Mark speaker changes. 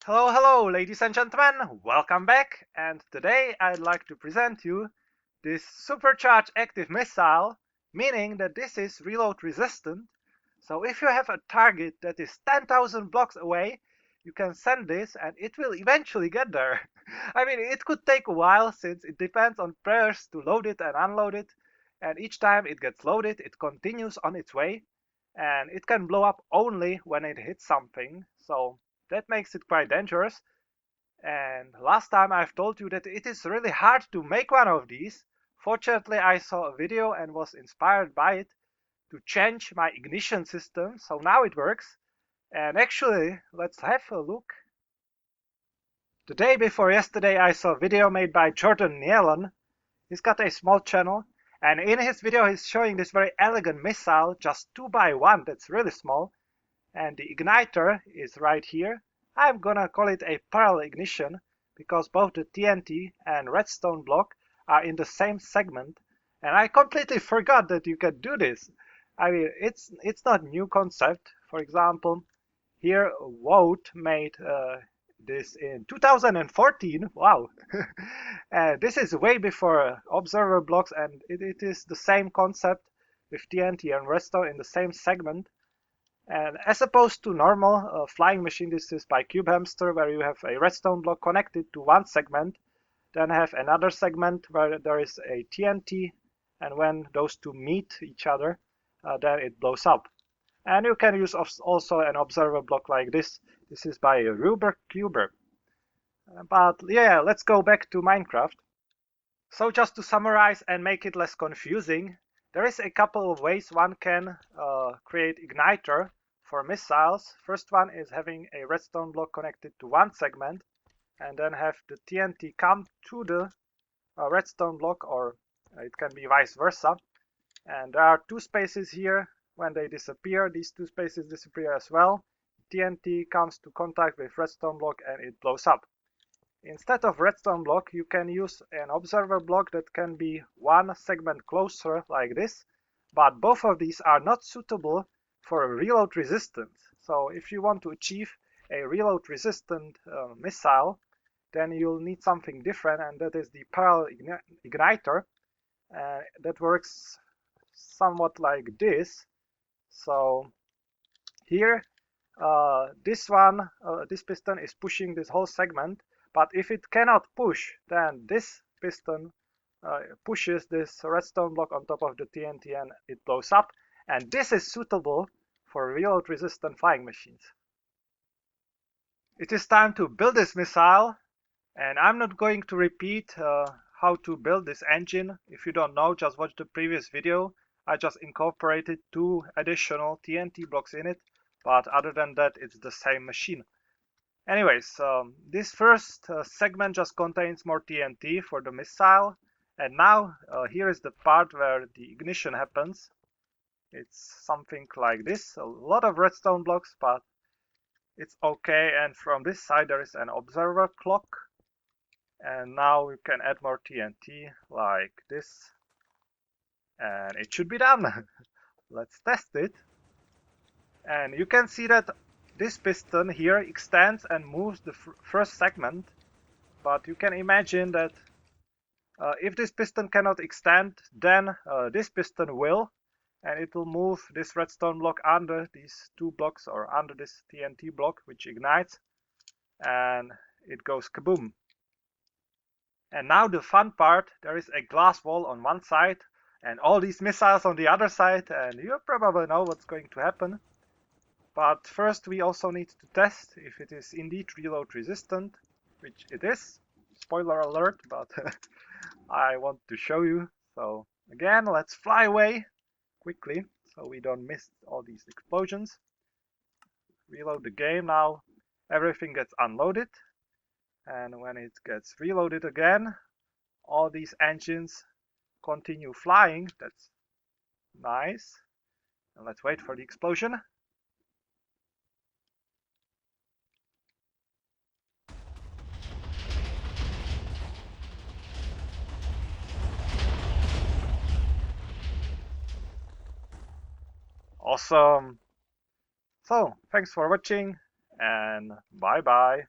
Speaker 1: Hello, hello, ladies and gentlemen, welcome back. And today I'd like to present you this supercharged active missile, meaning that this is reload resistant. So if you have a target that is 10,000 blocks away, you can send this and it will eventually get there. I mean, it could take a while since it depends on prayers to load it and unload it. And each time it gets loaded, it continues on its way. And it can blow up only when it hits something. So that makes it quite dangerous. And last time I've told you that it is really hard to make one of these. Fortunately, I saw a video and was inspired by it to change my ignition system, so now it works. And actually, let's have a look. The day before yesterday, I saw a video made by Jordan Nealon. He's got a small channel, and in his video, he's showing this very elegant missile, just 2x1, that's really small. And the igniter is right here. I'm gonna call it a parallel ignition because both the TNT and redstone block are in the same segment, and I completely forgot that you can do this. I mean, it's not new concept. For example, here Vote made this in 2014. Wow. And this is way before observer blocks, and it is the same concept with TNT and redstone in the same segment. And as opposed to normal flying machine, this is by Cube Hamster, where you have a redstone block connected to one segment, then have another segment where there is a TNT, and when those two meet each other, then it blows up. And you can use also an observer block like this. This is by Ruber Cuber. But yeah, let's go back to Minecraft. So just to summarize and make it less confusing, there is a couple of ways one can create igniter for missiles. First one is having a redstone block connected to one segment and then have the TNT come to the redstone block, or it can be vice versa. And there are two spaces here. When they disappear, these two spaces disappear as well. TNT comes to contact with redstone block and it blows up. Instead of redstone block, you can use an observer block that can be one segment closer like this, but both of these are not suitable for a reload resistance. So if you want to achieve a reload resistant missile, then you'll need something different, and that is the parallel igniter. That works somewhat like this. So here, this piston is pushing this whole segment. But if it cannot push, then this piston pushes this redstone block on top of the TNT and it blows up. And this is suitable for reload resistant flying machines. It is time to build this missile, and I'm not going to repeat how to build this engine. If you don't know, just watch the previous video. I just incorporated two additional TNT blocks in it, but other than that, it's the same machine. Anyways, this first segment just contains more TNT for the missile, and now here is the part where the ignition happens. It's something like this, a lot of redstone blocks, but it's okay. And from this side there is an observer clock, and now we can add more TNT like this, and it should be done. Let's test it. And you can see that this piston here extends and moves the first segment, but you can imagine that if this piston cannot extend, then this piston will, and it will move this redstone block under these two blocks, or under this TNT block, which ignites, and it goes kaboom. And now the fun part, there is a glass wall on one side and all these missiles on the other side, and you probably know what's going to happen. But first we also need to test if it is indeed reload resistant, which it is. Spoiler alert, but I want to show you. So again, let's fly away quickly so we don't miss all these explosions. Reload the game now. Everything gets unloaded, and when it gets reloaded again, all these engines continue flying. That's nice. And let's wait for the explosion. Awesome. So, thanks for watching, and bye bye.